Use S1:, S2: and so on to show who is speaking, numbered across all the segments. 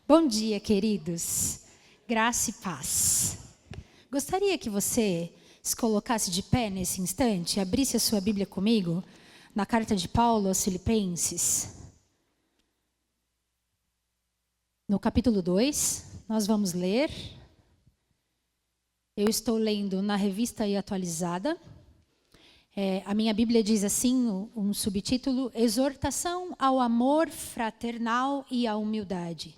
S1: Bom dia, queridos. Graça e paz. Gostaria que você se colocasse de pé nesse instante, abrisse a sua Bíblia comigo, na carta de Paulo aos Filipenses. No capítulo 2, nós vamos ler. Eu estou lendo na Revista e Atualizada. A minha Bíblia diz assim, um subtítulo: Exortação ao amor fraternal e à humildade.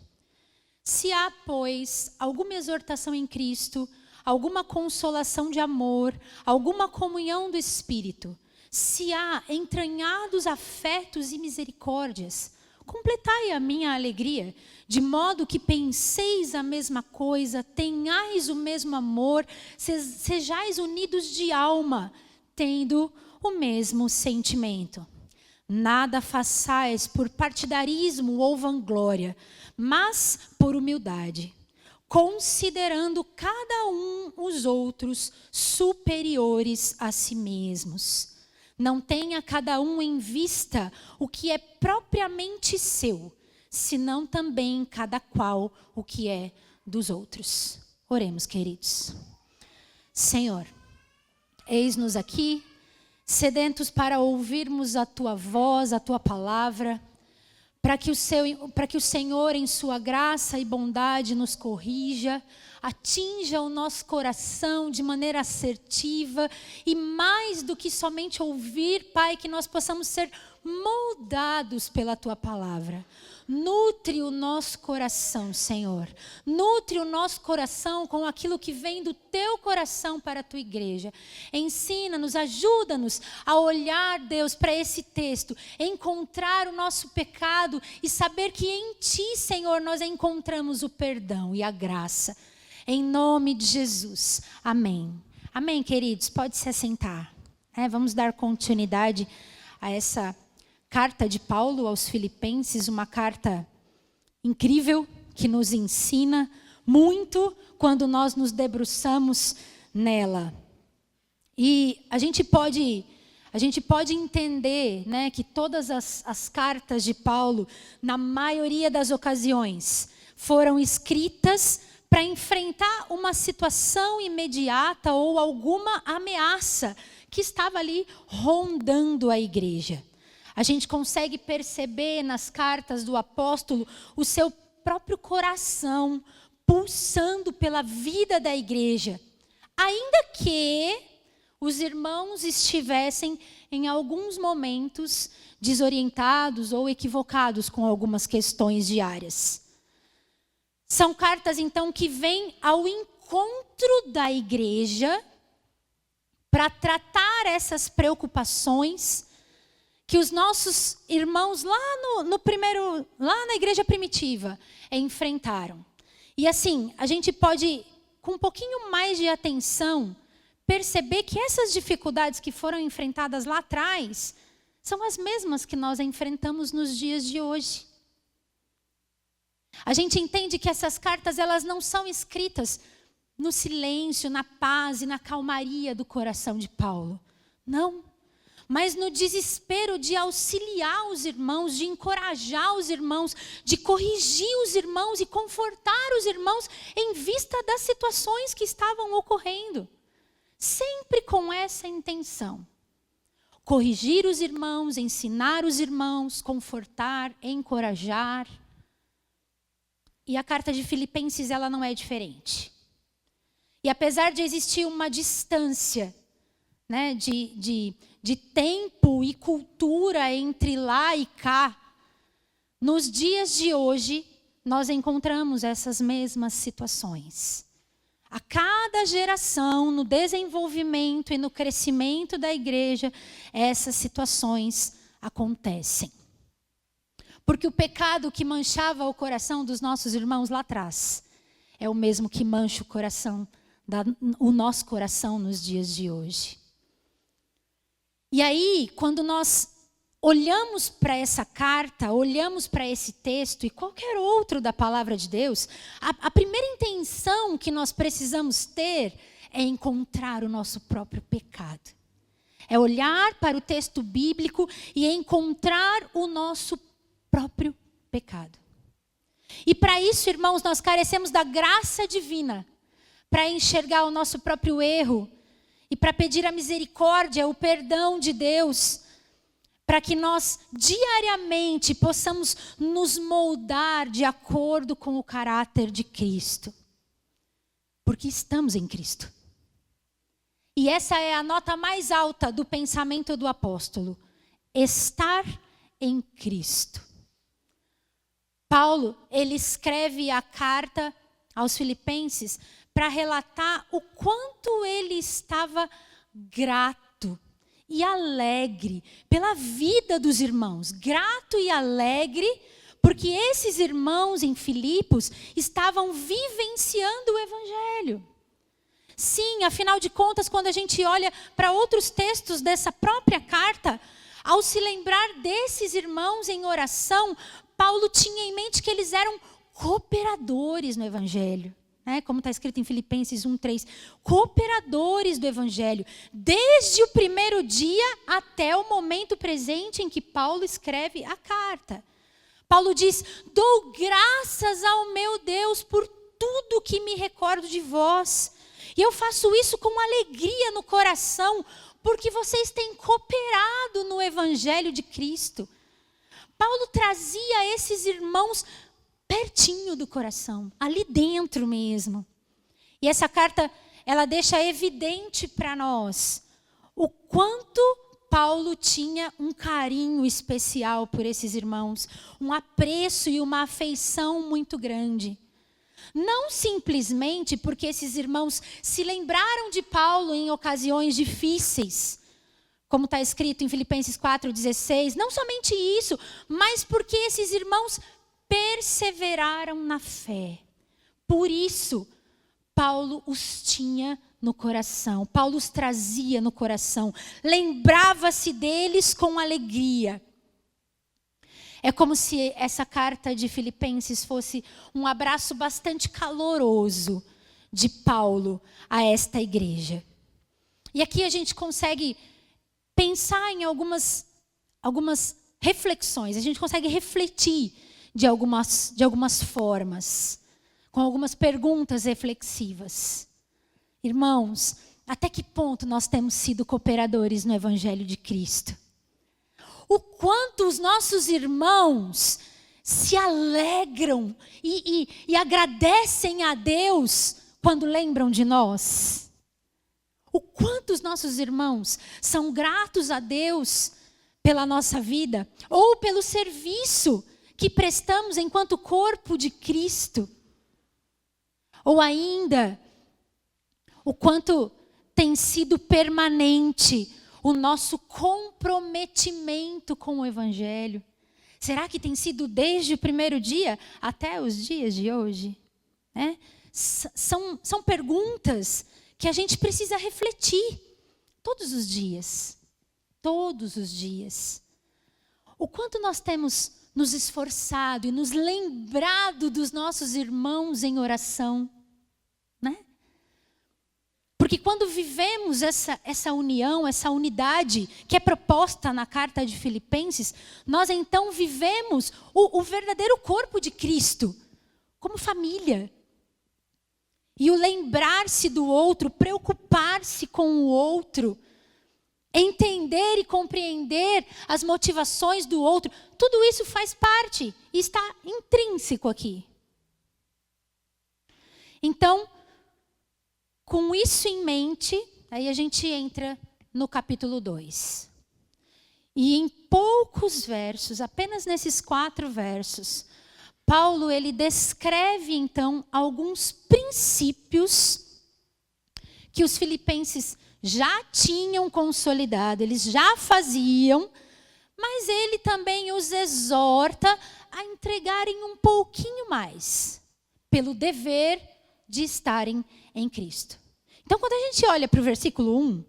S1: Se há, pois, alguma exortação em Cristo, alguma consolação de amor, alguma comunhão do Espírito, se há entranhados afetos e misericórdias, completai a minha alegria, de modo que penseis a mesma coisa, tenhais o mesmo amor, sejais unidos de alma, tendo o mesmo sentimento. Nada façais por partidarismo ou vanglória, mas por humildade, considerando cada um os outros superiores a si mesmos. Não tenha cada um em vista o que é propriamente seu, senão também cada qual o que é dos outros. Oremos, queridos. Senhor, eis-nos aqui, sedentos para ouvirmos a Tua voz, a Tua palavra, para que o Senhor, em sua graça e bondade, nos corrija, atinja o nosso coração de maneira assertiva e mais do que somente ouvir, Pai, que nós possamos ser moldados pela Tua palavra. Nutre o nosso coração, Senhor. Nutre o nosso coração com aquilo que vem do Teu coração para a Tua igreja. Ensina-nos, ajuda-nos a olhar, Deus, para esse texto, encontrar o nosso pecado e saber que em Ti, Senhor, nós encontramos o perdão e a graça. Em nome de Jesus. Amém. Amém, queridos. Pode se assentar. Vamos dar continuidade a essa carta de Paulo aos Filipenses, uma carta incrível que nos ensina muito quando nós nos debruçamos nela. E a gente pode entender, né, que todas as cartas de Paulo, na maioria das ocasiões, foram escritas para enfrentar uma situação imediata ou alguma ameaça que estava ali rondando a igreja. A gente consegue perceber nas cartas do apóstolo o seu próprio coração pulsando pela vida da igreja, ainda que os irmãos estivessem em alguns momentos desorientados ou equivocados com algumas questões diárias. São cartas, então, que vêm ao encontro da igreja para tratar essas preocupações que os nossos irmãos lá na igreja primitiva enfrentaram. E assim, a gente pode, com um pouquinho mais de atenção, perceber que essas dificuldades que foram enfrentadas lá atrás são as mesmas que nós enfrentamos nos dias de hoje. A gente entende que essas cartas, elas não são escritas no silêncio, na paz e na calmaria do coração de Paulo. Não. Mas no desespero de auxiliar os irmãos, de encorajar os irmãos, de corrigir os irmãos e confortar os irmãos em vista das situações que estavam ocorrendo. Sempre com essa intenção. Corrigir os irmãos, ensinar os irmãos, confortar, encorajar. E a carta de Filipenses, ela não é diferente. E apesar de existir uma distância, né, de tempo e cultura entre lá e cá, nos dias de hoje, nós encontramos essas mesmas situações. A cada geração, no desenvolvimento e no crescimento da igreja, essas situações acontecem. Porque o pecado que manchava o coração dos nossos irmãos lá atrás é o mesmo que mancha o nosso coração nos dias de hoje. E aí, quando nós olhamos para essa carta, olhamos para esse texto e qualquer outro da palavra de Deus, a primeira intenção que nós precisamos ter é encontrar o nosso próprio pecado. É olhar para o texto bíblico e encontrar o nosso próprio pecado. E para isso, irmãos, nós carecemos da graça divina, para enxergar o nosso próprio erro e para pedir a misericórdia, o perdão de Deus, para que nós diariamente possamos nos moldar de acordo com o caráter de Cristo. Porque estamos em Cristo. E essa é a nota mais alta do pensamento do apóstolo. Estar em Cristo. Paulo, ele escreve a carta aos Filipenses para relatar o quanto ele estava grato e alegre pela vida dos irmãos. Grato e alegre porque esses irmãos em Filipos estavam vivenciando o Evangelho. Sim, afinal de contas, quando a gente olha para outros textos dessa própria carta, ao se lembrar desses irmãos em oração, Paulo tinha em mente que eles eram cooperadores no Evangelho. Como está escrito em Filipenses 1:3, cooperadores do Evangelho, desde o primeiro dia até o momento presente em que Paulo escreve a carta. Paulo diz: dou graças ao meu Deus por tudo que me recordo de vós. E eu faço isso com alegria no coração, porque vocês têm cooperado no Evangelho de Cristo. Paulo trazia esses irmãos pertinho do coração, ali dentro mesmo. E essa carta, ela deixa evidente para nós o quanto Paulo tinha um carinho especial por esses irmãos, um apreço e uma afeição muito grande. Não simplesmente porque esses irmãos se lembraram de Paulo em ocasiões difíceis, como está escrito em Filipenses 4:16, não somente isso, mas porque esses irmãos perseveraram na fé. Por isso, Paulo os tinha no coração, Paulo os trazia no coração, lembrava-se deles com alegria. É como se essa carta de Filipenses fosse um abraço bastante caloroso de Paulo a esta igreja. E aqui a gente consegue pensar em algumas reflexões, a gente consegue refletir de algumas formas, com algumas perguntas reflexivas. Irmãos, até que ponto nós temos sido cooperadores no Evangelho de Cristo? O quanto os nossos irmãos se alegram e agradecem a Deus quando lembram de nós? O quanto os nossos irmãos são gratos a Deus pela nossa vida ou pelo serviço que prestamos enquanto corpo de Cristo? Ou ainda, o quanto tem sido permanente o nosso comprometimento com o Evangelho? Será que tem sido desde o primeiro dia até os dias de hoje? São perguntas que a gente precisa refletir todos os dias. Todos os dias. O quanto nós temos nos esforçado e nos lembrado dos nossos irmãos em oração, né? Porque quando vivemos essa união, essa unidade que é proposta na carta de Filipenses, nós então vivemos o verdadeiro corpo de Cristo, como família. E o lembrar-se do outro, preocupar-se com o outro, entender e compreender as motivações do outro, tudo isso faz parte e está intrínseco aqui. Então, com isso em mente, aí a gente entra no capítulo 2. E em poucos versos, apenas nesses 4 versos, Paulo ele descreve então alguns princípios que os filipenses já tinham consolidado, eles já faziam, mas ele também os exorta a entregarem um pouquinho mais, pelo dever de estarem em Cristo. Então, quando a gente olha para o versículo 1,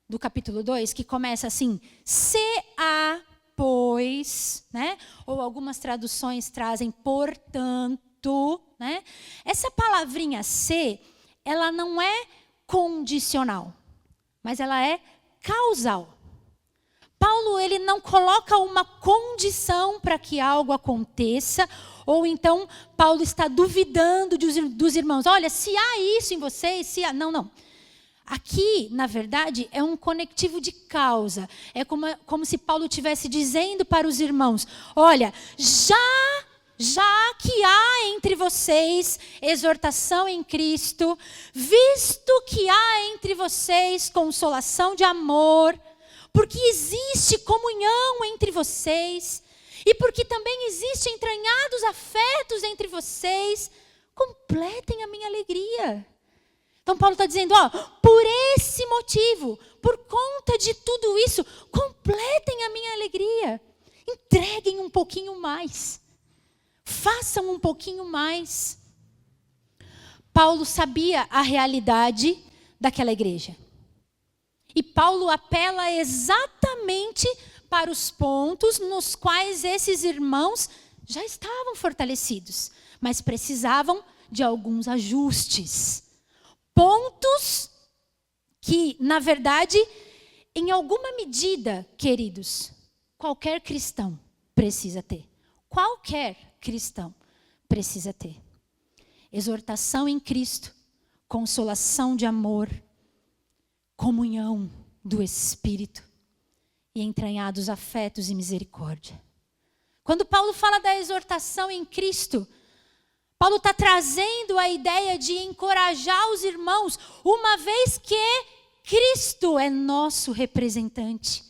S1: do capítulo 2, que começa assim, se há, pois, ou algumas traduções trazem portanto, essa palavrinha se, ela não é condicional, mas ela é causal. Paulo, ele não coloca uma condição para que algo aconteça, ou então Paulo está duvidando dos irmãos. Olha, se há isso em vocês, se há... Não. Aqui, na verdade, é um conectivo de causa. É como se Paulo estivesse dizendo para os irmãos, olha, já que há entre vocês exortação em Cristo, visto que há entre vocês consolação de amor, porque existe comunhão entre vocês, e porque também existem entranhados afetos entre vocês, completem a minha alegria. Então Paulo está dizendo, por esse motivo, por conta de tudo isso, completem a minha alegria. Entreguem um pouquinho mais. Façam um pouquinho mais. Paulo sabia a realidade daquela igreja. E Paulo apela exatamente para os pontos nos quais esses irmãos já estavam fortalecidos, mas precisavam de alguns ajustes. Pontos que, na verdade, em alguma medida, queridos, qualquer cristão precisa ter. Qualquer cristão precisa ter. Exortação em Cristo, consolação de amor, comunhão do Espírito e entranhados afetos e misericórdia. Quando Paulo fala da exortação em Cristo, Paulo está trazendo a ideia de encorajar os irmãos, uma vez que Cristo é nosso representante.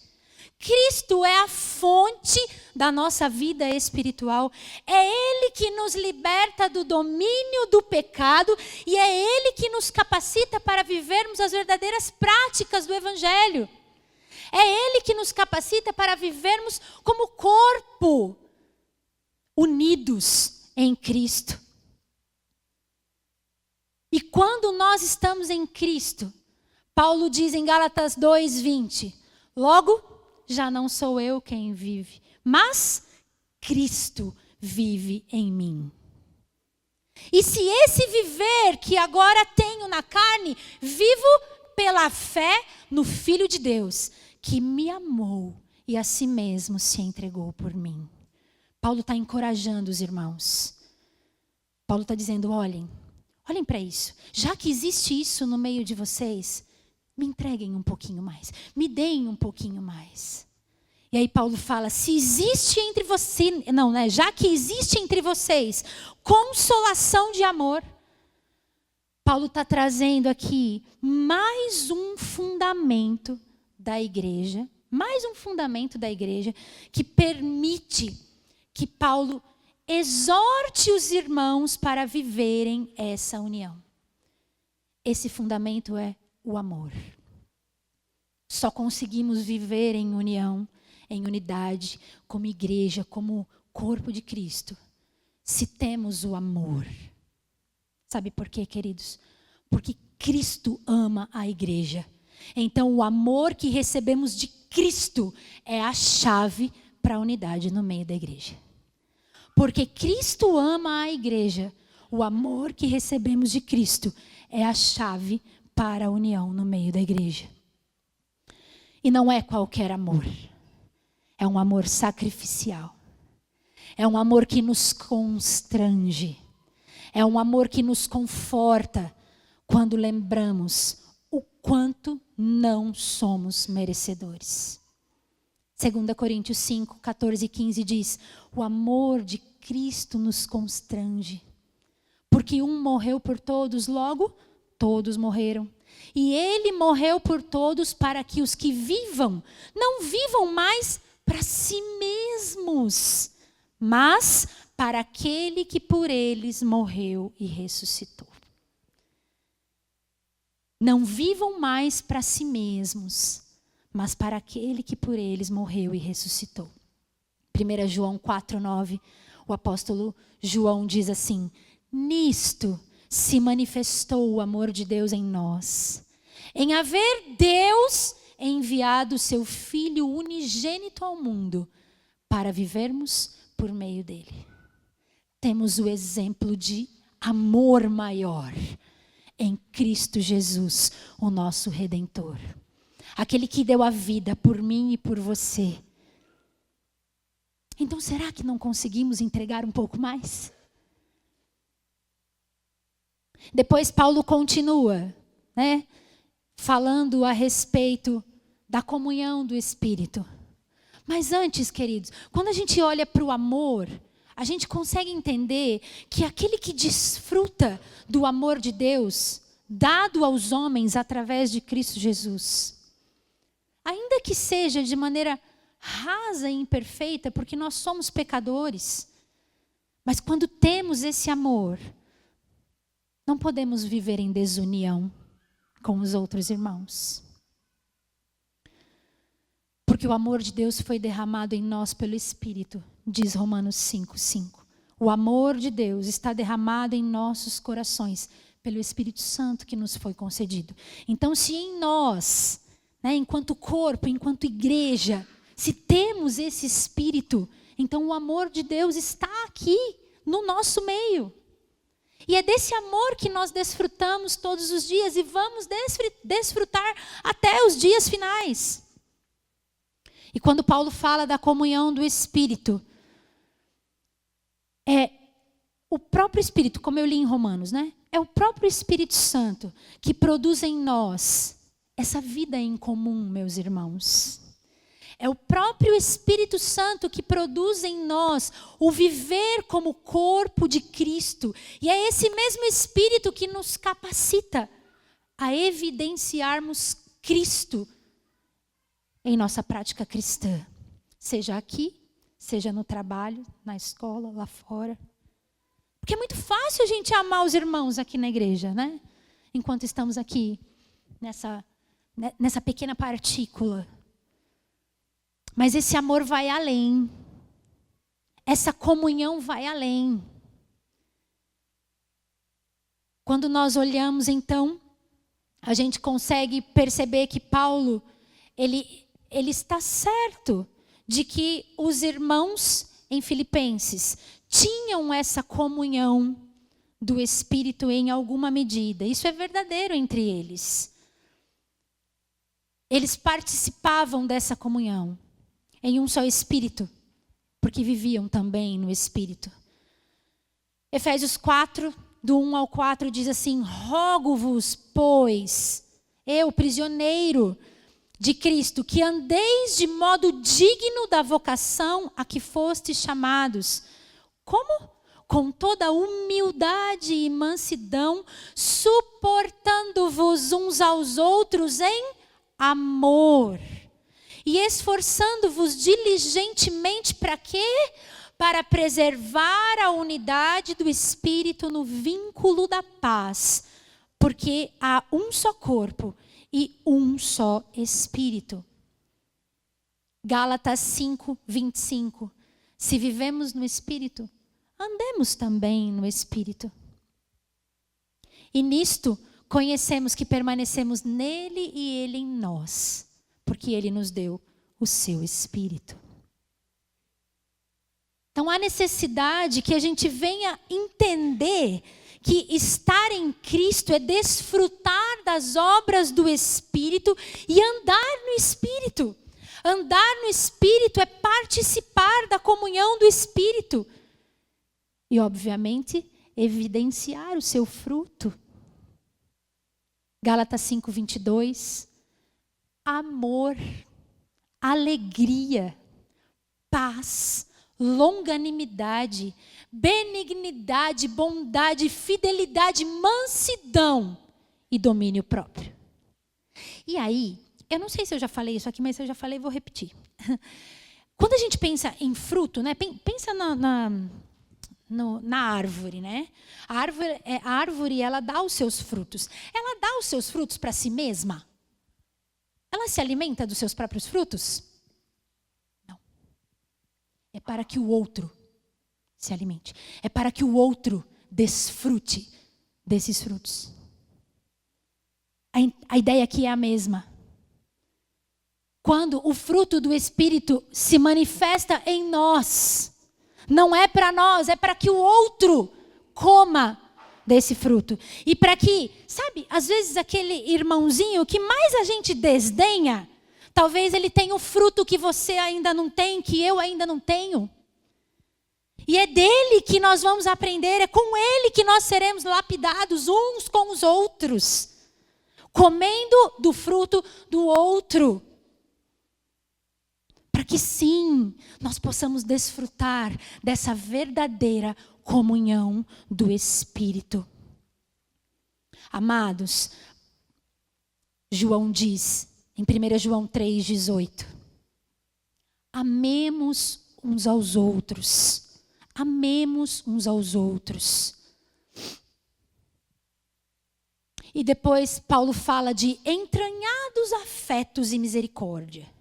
S1: Cristo é a fonte da nossa vida espiritual. É Ele que nos liberta do domínio do pecado e é Ele que nos capacita para vivermos as verdadeiras práticas do Evangelho. É Ele que nos capacita para vivermos como corpo, unidos em Cristo. E quando nós estamos em Cristo, Paulo diz em Gálatas 2:20, logo, já não sou eu quem vive, mas Cristo vive em mim. E se esse viver que agora tenho na carne, vivo pela fé no Filho de Deus, que me amou e a si mesmo se entregou por mim. Paulo está encorajando os irmãos. Paulo está dizendo, olhem para isso. Já que existe isso no meio de vocês, me entreguem um pouquinho mais. Me deem um pouquinho mais. E aí Paulo fala, se existe entre vocês, já que existe entre vocês consolação de amor, Paulo está trazendo aqui mais um fundamento da igreja, que permite que Paulo exorte os irmãos para viverem essa união. Esse fundamento é o amor. Só conseguimos viver em união, em unidade, como igreja, como corpo de Cristo, se temos o amor. Sabe por quê, queridos? Porque Cristo ama a igreja. Então, o amor que recebemos de Cristo é a chave para a unidade no meio da igreja. Porque Cristo ama a igreja, o amor que recebemos de Cristo é a chave para a união no meio da igreja. E não é qualquer amor. É um amor sacrificial. É um amor que nos constrange. É um amor que nos conforta quando lembramos o quanto não somos merecedores. 2 Coríntios 5, 14 e 15 diz, o amor de Cristo nos constrange. Porque um morreu por todos, logo todos morreram. E ele morreu por todos para que os que vivam, não vivam mais para si mesmos, mas para aquele que por eles morreu e ressuscitou. Não vivam mais para si mesmos, mas para aquele que por eles morreu e ressuscitou. 1 João 4:9, o apóstolo João diz assim, nisto se manifestou o amor de Deus em nós, em haver Deus enviado o seu Filho unigênito ao mundo, para vivermos por meio dele. Temos o exemplo de amor maior em Cristo Jesus, o nosso Redentor. aquele que deu a vida por mim e por você. Então será que não conseguimos entregar um pouco mais? Depois Paulo continua, né, falando a respeito da comunhão do Espírito. Mas antes, queridos, quando a gente olha para o amor, a gente consegue entender que aquele que desfruta do amor de Deus, dado aos homens através de Cristo Jesus, ainda que seja de maneira rasa e imperfeita, porque nós somos pecadores, mas quando temos esse amor, não podemos viver em desunião com os outros irmãos. Porque o amor de Deus foi derramado em nós pelo Espírito, diz Romanos 5:5. O amor de Deus está derramado em nossos corações pelo Espírito Santo que nos foi concedido. Então, se em nós, né, enquanto corpo, enquanto igreja, se temos esse Espírito, então o amor de Deus está aqui no nosso meio. E é desse amor que nós desfrutamos todos os dias e vamos desfrutar até os dias finais. E quando Paulo fala da comunhão do Espírito, é o próprio Espírito, como eu li em Romanos, né? É o próprio Espírito Santo que produz em nós essa vida em comum, meus irmãos. É o próprio Espírito Santo que produz em nós o viver como corpo de Cristo. E é esse mesmo Espírito que nos capacita a evidenciarmos Cristo em nossa prática cristã. Seja aqui, seja no trabalho, na escola, lá fora. Porque é muito fácil a gente amar os irmãos aqui na igreja, né? Enquanto estamos aqui nessa pequena partícula. Mas esse amor vai além. Essa comunhão vai além. Quando nós olhamos, então, a gente consegue perceber que Paulo, ele está certo de que os irmãos em Filipenses tinham essa comunhão do Espírito em alguma medida. Isso é verdadeiro entre eles. Eles participavam dessa comunhão em um só Espírito, porque viviam também no Espírito. Efésios 4, do 1 ao 4, diz assim: rogo-vos, pois, eu, prisioneiro de Cristo, que andeis de modo digno da vocação a que fostes chamados. Como? Com toda humildade e mansidão, suportando-vos uns aos outros em amor. E esforçando-vos diligentemente para quê? Para preservar a unidade do Espírito no vínculo da paz. Porque há um só corpo e um só Espírito. Gálatas 5:25. Se vivemos no Espírito, andemos também no Espírito. E nisto conhecemos que permanecemos nele e ele em nós, porque ele nos deu o seu Espírito. Então há necessidade que a gente venha entender que estar em Cristo é desfrutar das obras do Espírito e andar no Espírito. Andar no Espírito é participar da comunhão do Espírito. E, obviamente, evidenciar o seu fruto. Gálatas 5:22. Amor, alegria, paz, longanimidade, benignidade, bondade, fidelidade, mansidão e domínio próprio. E aí, eu não sei se eu já falei isso aqui, mas se eu já falei, vou repetir. Quando a gente pensa em fruto, né? Pensa na árvore, né? A árvore, ela dá os seus frutos. Ela dá os seus frutos para si mesma? Ela se alimenta dos seus próprios frutos? Não. É para que o outro se alimente. É para que o outro desfrute desses frutos. A ideia aqui é a mesma. Quando o fruto do Espírito se manifesta em nós, não é para nós, é para que o outro coma desse fruto. E para que, sabe, às vezes aquele irmãozinho que mais a gente desdenha, talvez ele tenha o fruto que você ainda não tem, que eu ainda não tenho. E é dele que nós vamos aprender, é com ele que nós seremos lapidados uns com os outros, comendo do fruto do outro. Para que sim, nós possamos desfrutar dessa verdadeira comunhão do Espírito. Amados, João diz, em 1 João 3,18, amemos uns aos outros. Amemos uns aos outros. E depois Paulo fala de entranhados afetos e misericórdia.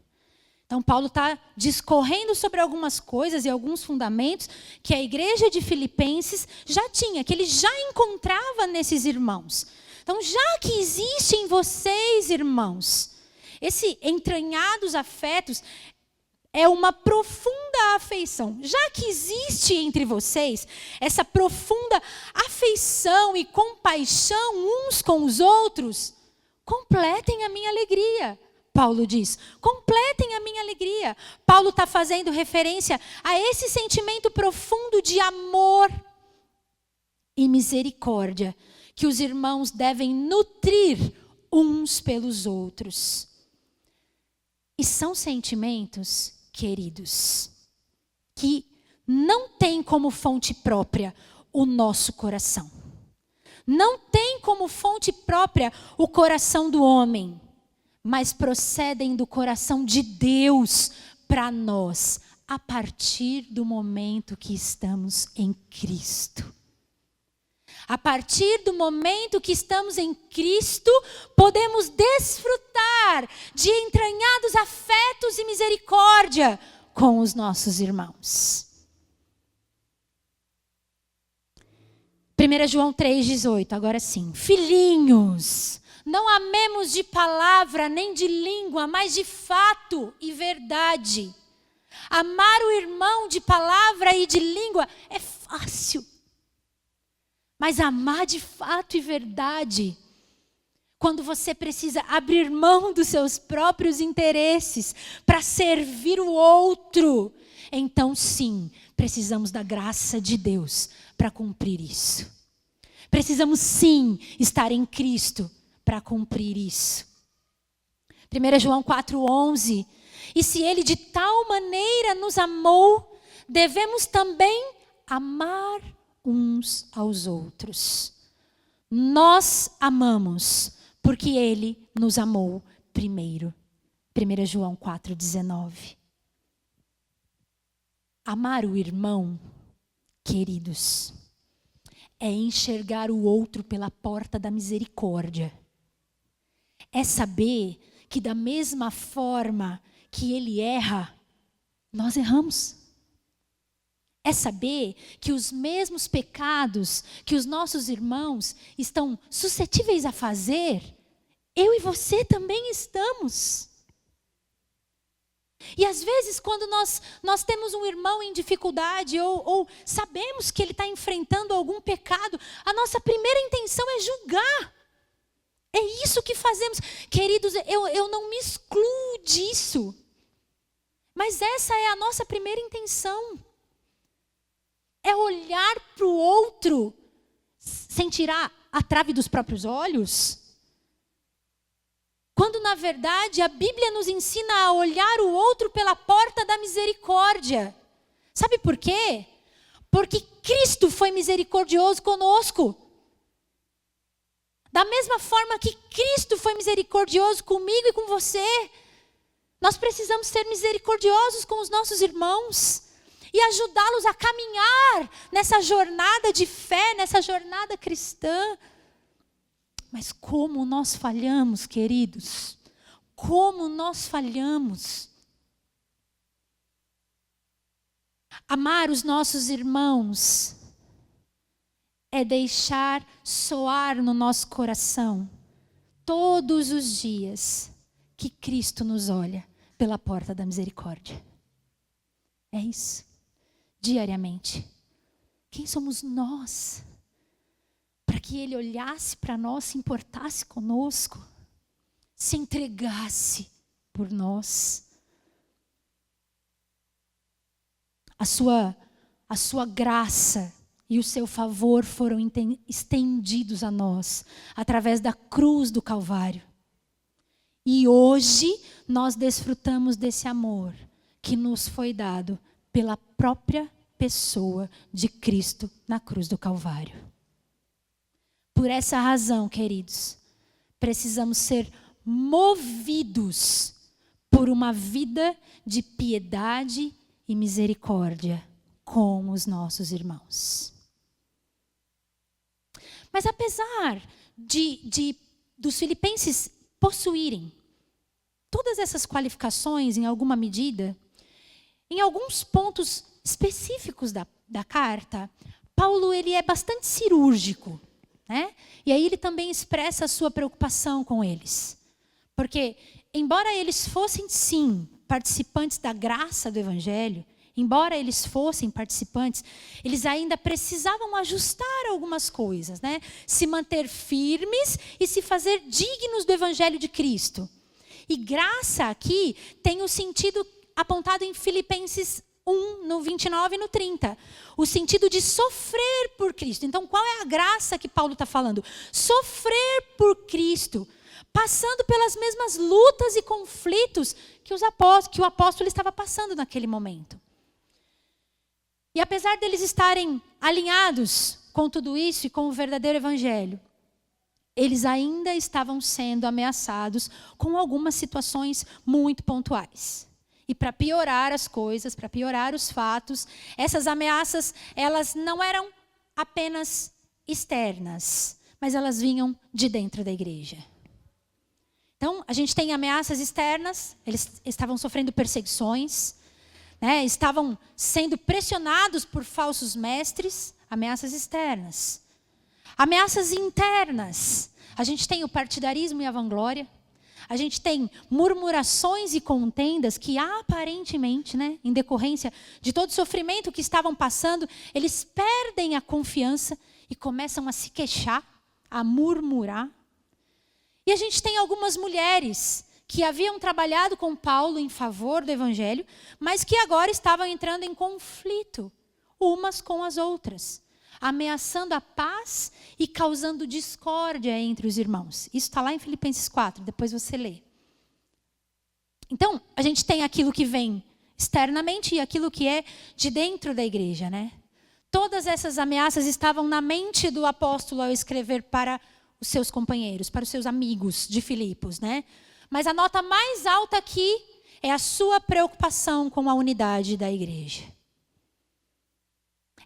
S1: Então Paulo está discorrendo sobre algumas coisas e alguns fundamentos que a igreja de Filipenses já tinha, que ele já encontrava nesses irmãos. Então já que existe em vocês, irmãos, esse entranhados afetos é uma profunda afeição. Já que existe entre vocês essa profunda afeição e compaixão uns com os outros, completem a minha alegria. Paulo diz, completem a minha alegria. Paulo está fazendo referência a esse sentimento profundo de amor e misericórdia que os irmãos devem nutrir uns pelos outros. E são sentimentos, queridos, que não tem como fonte própria o nosso coração. Não tem como fonte própria o coração do homem, mas procedem do coração de Deus para nós, a partir do momento que estamos em Cristo. A partir do momento que estamos em Cristo, podemos desfrutar de entranhados afetos e misericórdia com os nossos irmãos. 1 João 3,18, agora sim. Filhinhos, não amemos de palavra nem de língua, mas de fato e verdade. Amar o irmão de palavra e de língua é fácil. Mas amar de fato e verdade, quando você precisa abrir mão dos seus próprios interesses para servir o outro, então sim, precisamos da graça de Deus para cumprir isso. Precisamos sim estar em Cristo para cumprir isso. 1 João 4,11, e se Ele de tal maneira nos amou, devemos também amar uns aos outros. Nós amamos porque Ele nos amou primeiro. 1 João 4,19. Amar o irmão, queridos, é enxergar o outro pela porta da misericórdia. É saber que da mesma forma que ele erra, nós erramos. É saber que os mesmos pecados que os nossos irmãos estão suscetíveis a fazer, eu e você também estamos. E às vezes quando nós temos um irmão em dificuldade ou sabemos que ele está enfrentando algum pecado, a nossa primeira intenção é julgar. É isso que fazemos. Queridos, eu não me excluo disso. Mas essa é a nossa primeira intenção. É olhar para o outro sem tirar a trave dos próprios olhos. Quando, na verdade, a Bíblia nos ensina a olhar o outro pela porta da misericórdia. Sabe por quê? Porque Cristo foi misericordioso conosco. Da mesma forma que Cristo foi misericordioso comigo e com você, nós precisamos ser misericordiosos com os nossos irmãos e ajudá-los a caminhar nessa jornada de fé, nessa jornada cristã. Mas como nós falhamos, queridos? Como nós falhamos? Amar os nossos irmãos é deixar soar no nosso coração, todos os dias, que Cristo nos olha pela porta da misericórdia. É isso. Diariamente. Quem somos nós? Para que Ele olhasse para nós, se importasse conosco, se entregasse por nós. A sua graça e o seu favor foram estendidos a nós através da cruz do Calvário. E hoje nós desfrutamos desse amor que nos foi dado pela própria pessoa de Cristo na cruz do Calvário. Por essa razão, queridos, precisamos ser movidos por uma vida de piedade e misericórdia com os nossos irmãos. Mas apesar dos filipenses possuírem todas essas qualificações em alguma medida, em alguns pontos específicos da carta, Paulo ele é bastante cirúrgico, né? E aí ele também expressa a sua preocupação com eles. Porque, embora eles fossem, sim, participantes da graça do Evangelho, embora eles fossem participantes, eles ainda precisavam ajustar algumas coisas, né? Se manter firmes e se fazer dignos do Evangelho de Cristo. E graça aqui tem o sentido apontado em Filipenses 1, no 29 e no 30. O sentido de sofrer por Cristo. Então, qual é a graça que Paulo está falando? Sofrer por Cristo, passando pelas mesmas lutas e conflitos que o apóstolo estava passando naquele momento. E apesar deles estarem alinhados com tudo isso e com o verdadeiro evangelho, eles ainda estavam sendo ameaçados com algumas situações muito pontuais. E para piorar as coisas, para piorar os fatos, essas ameaças, elas não eram apenas externas, mas elas vinham de dentro da igreja. Então, a gente tem ameaças externas, eles estavam sofrendo perseguições, né? Estavam sendo pressionados por falsos mestres, ameaças externas. Ameaças internas, a gente tem o partidarismo e a vanglória, a gente tem murmurações e contendas que aparentemente, né, em decorrência de todo o sofrimento que estavam passando, eles perdem a confiança e começam a se queixar, a murmurar. E a gente tem algumas mulheres que haviam trabalhado com Paulo em favor do evangelho, mas que agora estavam entrando em conflito umas com as outras, ameaçando a paz e causando discórdia entre os irmãos. Isso está lá em Filipenses 4, depois você lê. Então, a gente tem aquilo que vem externamente e aquilo que é de dentro da igreja, né? Todas essas ameaças estavam na mente do apóstolo ao escrever para os seus companheiros, para os seus amigos de Filipos, né? Mas a nota mais alta aqui é a sua preocupação com a unidade da igreja.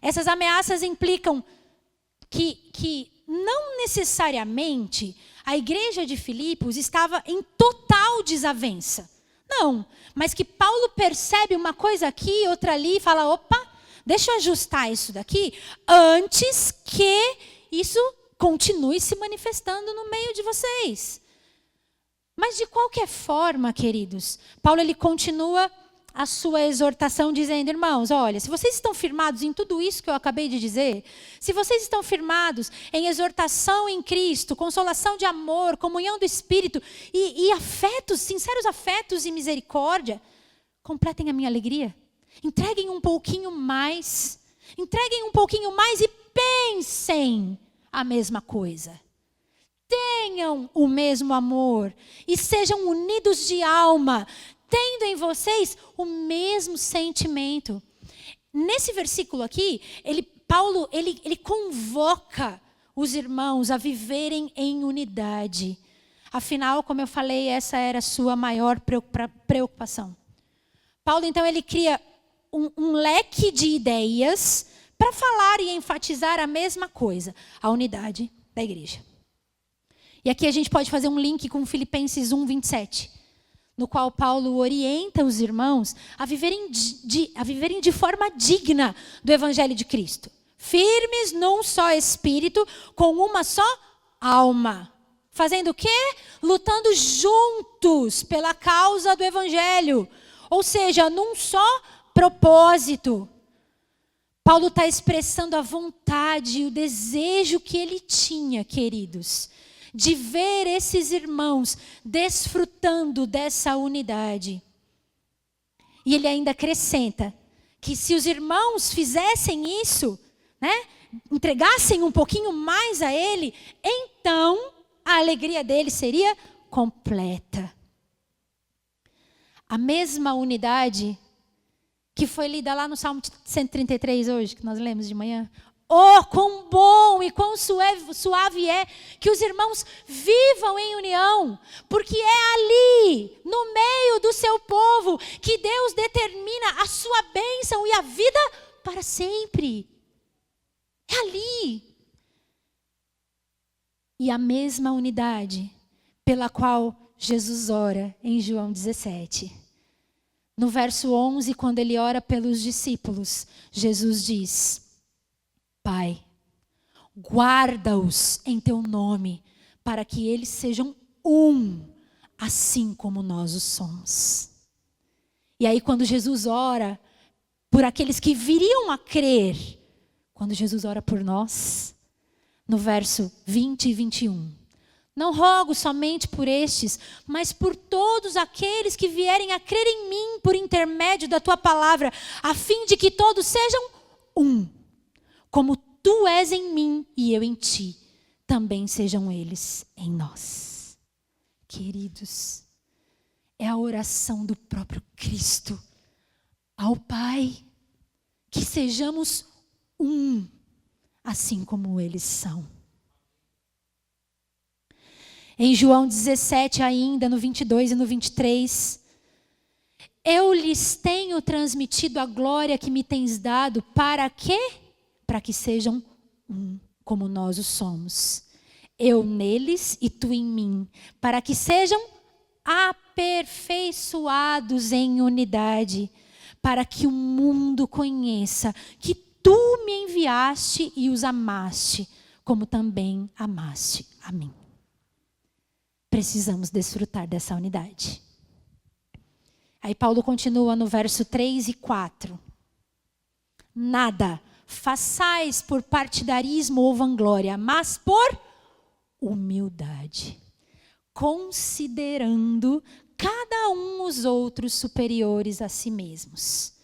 S1: Essas ameaças implicam que não necessariamente a igreja de Filipos estava em total desavença. Não, mas que Paulo percebe uma coisa aqui, outra ali, e fala, opa, deixa eu ajustar isso daqui, antes que isso continue se manifestando no meio de vocês. Mas de qualquer forma, queridos, Paulo ele continua a sua exortação dizendo, irmãos, olha, se vocês estão firmados em tudo isso que eu acabei de dizer, se vocês estão firmados em exortação em Cristo, consolação de amor, comunhão do Espírito e afetos, sinceros afetos e misericórdia, completem a minha alegria. Entreguem um pouquinho mais e pensem a mesma coisa. Tenham o mesmo amor e sejam unidos de alma, tendo em vocês o mesmo sentimento. Nesse versículo aqui, Paulo convoca os irmãos a viverem em unidade. Afinal, como eu falei, essa era a sua maior preocupação. Paulo, então, ele cria um leque de ideias para falar e enfatizar a mesma coisa, a unidade da igreja. E aqui a gente pode fazer um link com Filipenses 1, 27, no qual Paulo orienta os irmãos a viverem de forma digna do Evangelho de Cristo. Firmes num só espírito, com uma só alma. Fazendo o quê? Lutando juntos pela causa do Evangelho. Ou seja, num só propósito. Paulo está expressando a vontade e o desejo que ele tinha, queridos, de ver esses irmãos desfrutando dessa unidade. E ele ainda acrescenta que se os irmãos fizessem isso, né, entregassem um pouquinho mais a ele, então a alegria dele seria completa. A mesma unidade que foi lida lá no Salmo 133 hoje, que nós lemos de manhã. Oh, quão bom e quão suave é que os irmãos vivam em união, porque é ali, no meio do seu povo, que Deus determina a sua bênção e a vida para sempre. É ali. E a mesma unidade pela qual Jesus ora em João 17. No verso 11, quando ele ora pelos discípulos, Jesus diz: Pai, guarda-os em teu nome, para que eles sejam um, assim como nós o somos. E aí quando Jesus ora por aqueles que viriam a crer, quando Jesus ora por nós, no verso 20 e 21, não rogo somente por estes, mas por todos aqueles que vierem a crer em mim por intermédio da tua palavra, a fim de que todos sejam um, como tu és em mim e eu em ti, também sejam eles em nós. Queridos, é a oração do próprio Cristo ao Pai, que sejamos um, assim como eles são. Em João 17 ainda, no 22 e no 23, eu lhes tenho transmitido a glória que me tens dado, para quê? Para que sejam um, como nós o somos. Eu neles e tu em mim, para que sejam aperfeiçoados em unidade, para que o mundo conheça que tu me enviaste e os amaste, como também amaste a mim. Precisamos desfrutar dessa unidade. Aí Paulo continua no verso 3 e 4. Nada façais por partidarismo ou vanglória, mas por humildade, considerando cada um os outros superiores a si mesmos.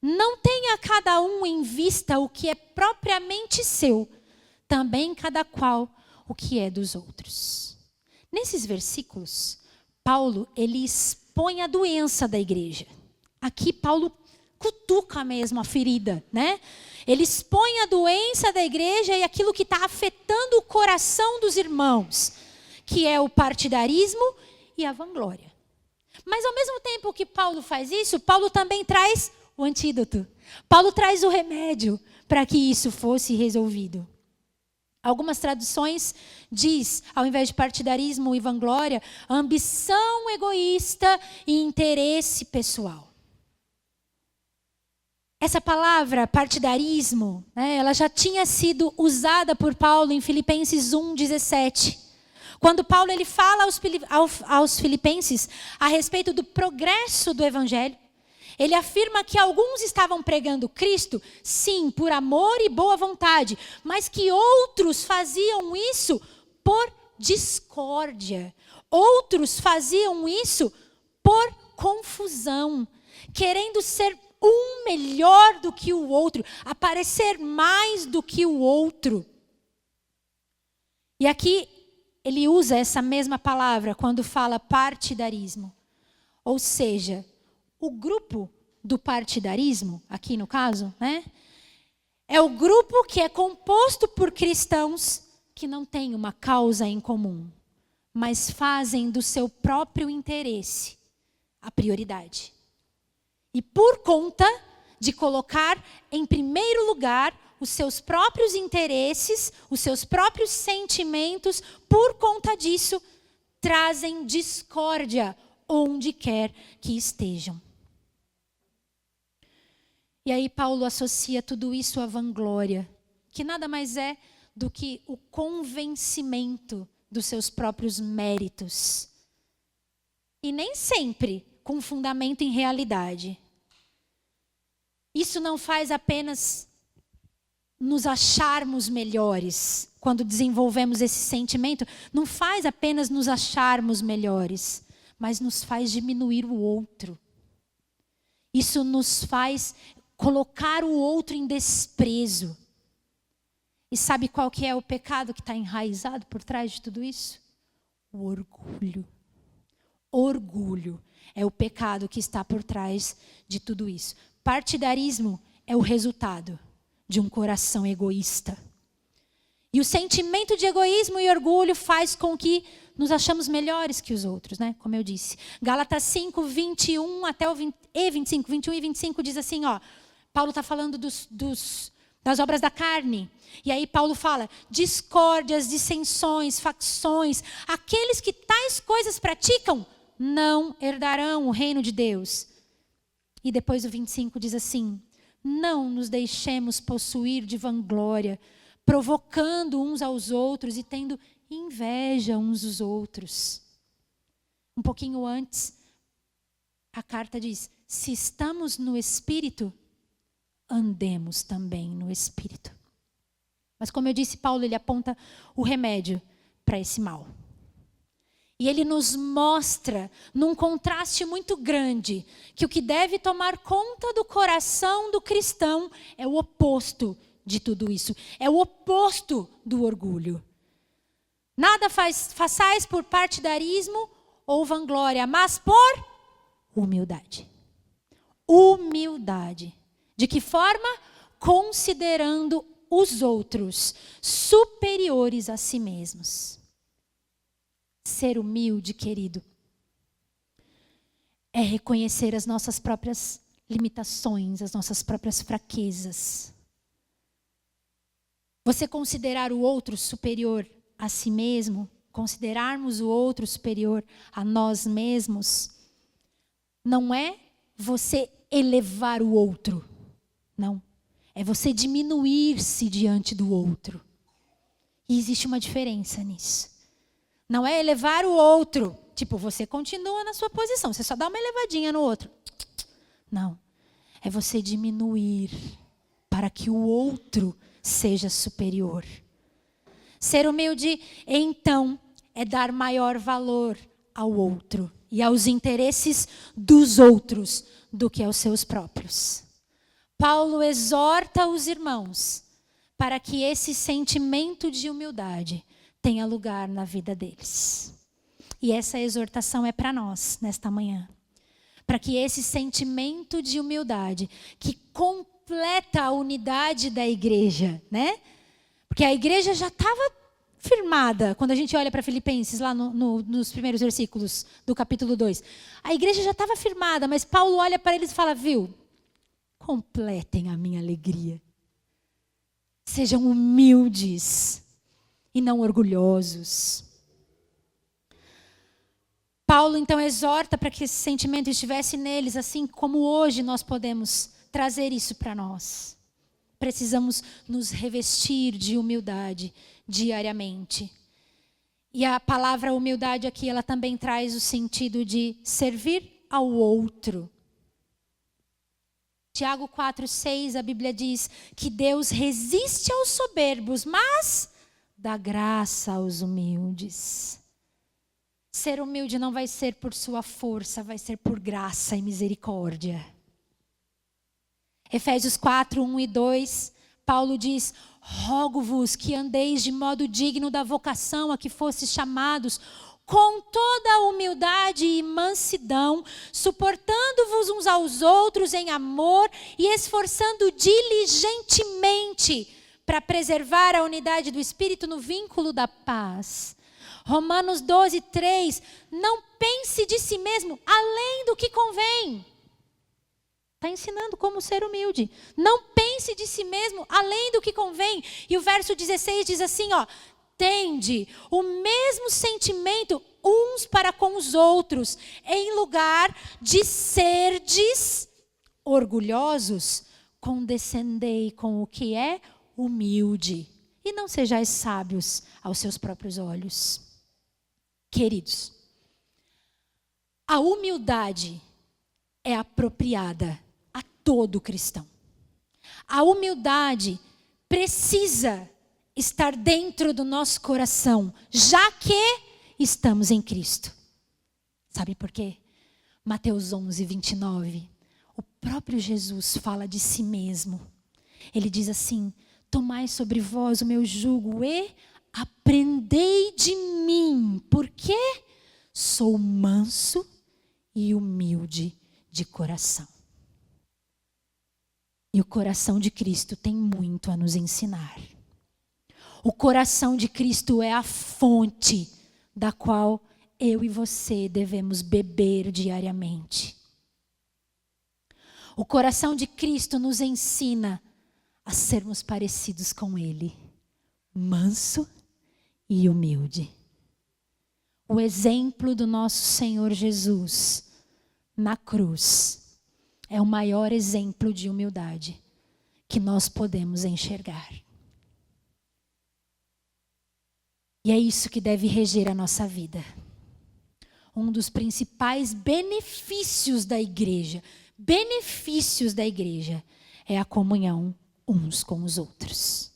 S1: Não tenha cada um em vista o que é propriamente seu, também cada qual o que é dos outros. Nesses versículos, Paulo, ele expõe a doença da igreja. Aqui Paulo cutuca mesmo a ferida, né? Ele expõe a doença da igreja e aquilo que está afetando o coração dos irmãos, que é o partidarismo e a vanglória. Mas ao mesmo tempo que Paulo faz isso, Paulo também traz o antídoto. Paulo traz o remédio para que isso fosse resolvido. Algumas traduções diz, ao invés de partidarismo e vanglória, ambição egoísta e interesse pessoal. Essa palavra, partidarismo, né, ela já tinha sido usada por Paulo em Filipenses 1:17. Quando Paulo ele fala aos filipenses a respeito do progresso do evangelho, ele afirma que alguns estavam pregando Cristo, sim, por amor e boa vontade, mas que outros faziam isso por discórdia. Outros faziam isso por confusão, querendo ser um melhor do que o outro, aparecer mais do que o outro. E aqui ele usa essa mesma palavra quando fala partidarismo. Ou seja, o grupo do partidarismo, aqui no caso, né, é o grupo que é composto por cristãos que não têm uma causa em comum, mas fazem do seu próprio interesse a prioridade. E por conta de colocar em primeiro lugar os seus próprios interesses, os seus próprios sentimentos, por conta disso, trazem discórdia onde quer que estejam. E aí Paulo associa tudo isso à vanglória, que nada mais é do que o convencimento dos seus próprios méritos. E nem sempre com fundamento em realidade. Isso não faz apenas nos acharmos melhores, quando desenvolvemos esse sentimento, não faz apenas nos acharmos melhores, mas nos faz diminuir o outro. Isso nos faz colocar o outro em desprezo. E sabe qual que é o pecado que está enraizado por trás de tudo isso? O orgulho. Orgulho é o pecado que está por trás de tudo isso. Partidarismo é o resultado de um coração egoísta. E o sentimento de egoísmo e orgulho faz com que nos achamos melhores que os outros, né? Como eu disse. Gálatas 5, 21 até o 25, 21 e 25 diz assim, ó. Paulo está falando das obras da carne. E aí Paulo fala, discórdias, dissensões, facções. Aqueles que tais coisas praticam, não herdarão o reino de Deus. E depois o 25 diz assim, não nos deixemos possuir de vanglória, provocando uns aos outros e tendo inveja uns dos outros. Um pouquinho antes, a carta diz, se estamos no Espírito, andemos também no Espírito. Mas como eu disse, Paulo, ele aponta o remédio para esse mal. E ele nos mostra, num contraste muito grande, que o que deve tomar conta do coração do cristão é o oposto de tudo isso. É o oposto do orgulho. Nada façais por partidarismo ou vanglória, mas por humildade. Humildade. De que forma? Considerando os outros superiores a si mesmos. Ser humilde, querido, é reconhecer as nossas próprias limitações, as nossas próprias fraquezas. Você considerar o outro superior a si mesmo, considerarmos o outro superior a nós mesmos, não é você elevar o outro, não. É você diminuir-se diante do outro. E existe uma diferença nisso. Não é elevar o outro. Tipo, você continua na sua posição. Você só dá uma elevadinha no outro. Não. É você diminuir para que o outro seja superior. Ser humilde, então, é dar maior valor ao outro e aos interesses dos outros do que aos seus próprios. Paulo exorta os irmãos para que esse sentimento de humildade tenha lugar na vida deles. E essa exortação é para nós, nesta manhã. Para que esse sentimento de humildade, que completa a unidade da igreja, né? Porque a igreja já estava firmada, quando a gente olha para Filipenses, lá nos primeiros versículos do capítulo 2. A igreja já estava firmada, mas Paulo olha para eles e fala, viu? Completem a minha alegria. Sejam humildes e não orgulhosos. Paulo então exorta para que esse sentimento estivesse neles, assim como hoje nós podemos trazer isso para nós. Precisamos nos revestir de humildade diariamente. E a palavra humildade aqui, ela também traz o sentido de servir ao outro. Tiago 4:6, a Bíblia diz que Deus resiste aos soberbos, mas dá graça aos humildes. Ser humilde não vai ser por sua força, vai ser por graça e misericórdia. Efésios 4:1 e 2, Paulo diz, rogo-vos que andeis de modo digno da vocação a que fostes chamados, com toda a humildade e mansidão, suportando-vos uns aos outros em amor e esforçando diligentemente para preservar a unidade do Espírito no vínculo da paz. Romanos 12:3, não pense de si mesmo além do que convém. Está ensinando como ser humilde. Não pense de si mesmo além do que convém. E o verso 16 diz assim, ó, tende o mesmo sentimento uns para com os outros, em lugar de serdes orgulhosos, condescendei com o que é humilde, e não sejais sábios aos seus próprios olhos. Queridos, a humildade é apropriada a todo cristão. A humildade precisa estar dentro do nosso coração, já que estamos em Cristo. Sabe por quê? Mateus 11, 29. O próprio Jesus fala de si mesmo. Ele diz assim: tomai sobre vós o meu jugo e aprendei de mim, porque sou manso e humilde de coração. E o coração de Cristo tem muito a nos ensinar. O coração de Cristo é a fonte da qual eu e você devemos beber diariamente. O coração de Cristo nos ensina a sermos parecidos com Ele, manso e humilde. O exemplo do nosso Senhor Jesus na cruz é o maior exemplo de humildade que nós podemos enxergar. E é isso que deve reger a nossa vida. Um dos principais benefícios da igreja é a comunhão uns com os outros.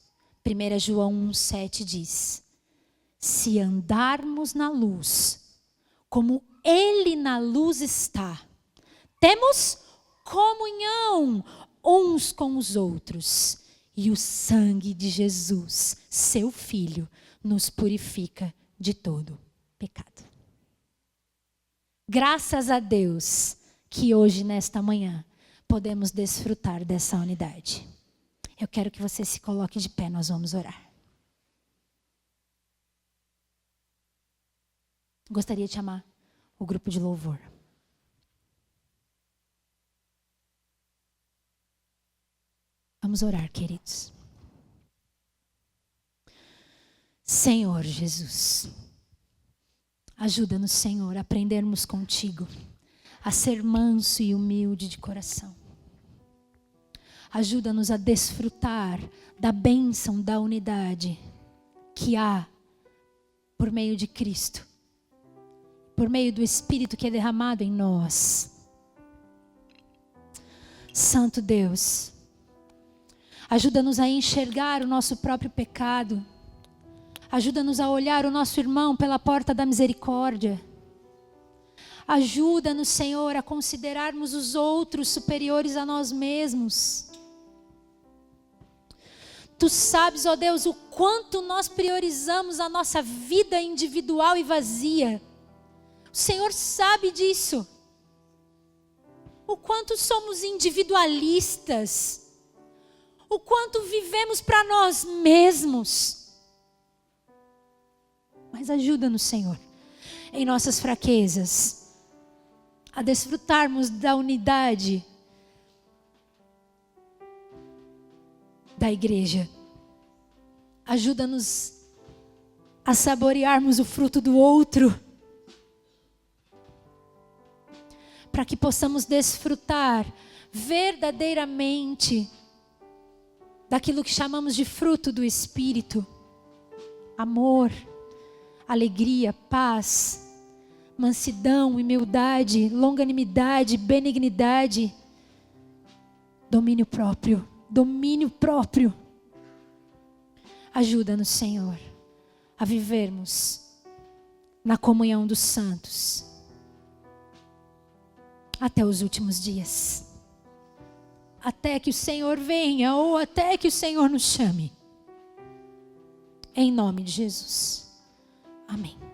S1: 1 João 1,7 diz: se andarmos na luz, como Ele na luz está, temos comunhão uns com os outros, e o sangue de Jesus, seu Filho, nos purifica de todo pecado. Graças a Deus que hoje, nesta manhã, podemos desfrutar dessa unidade. Eu quero que você se coloque de pé, nós vamos orar. Gostaria de chamar o grupo de louvor. Vamos orar, queridos. Senhor Jesus, ajuda-nos, Senhor, a aprendermos contigo, a ser manso e humilde de coração. Ajuda-nos a desfrutar da bênção da unidade que há por meio de Cristo, por meio do Espírito que é derramado em nós. Santo Deus, ajuda-nos a enxergar o nosso próprio pecado. Ajuda-nos a olhar o nosso irmão pela porta da misericórdia. Ajuda-nos, Senhor, a considerarmos os outros superiores a nós mesmos. Tu sabes, ó Deus, o quanto nós priorizamos a nossa vida individual e vazia. O Senhor sabe disso. O quanto somos individualistas. O quanto vivemos para nós mesmos. Mas ajuda-nos, Senhor, em nossas fraquezas, a desfrutarmos da unidade da igreja. Ajuda-nos a saborearmos o fruto do outro, para que possamos desfrutar verdadeiramente daquilo que chamamos de fruto do Espírito: amor, alegria, paz, mansidão, humildade, longanimidade, benignidade, domínio próprio. Ajuda-nos, Senhor, a vivermos na comunhão dos santos até os últimos dias. Até que o Senhor venha ou até que o Senhor nos chame. Em nome de Jesus. Amém.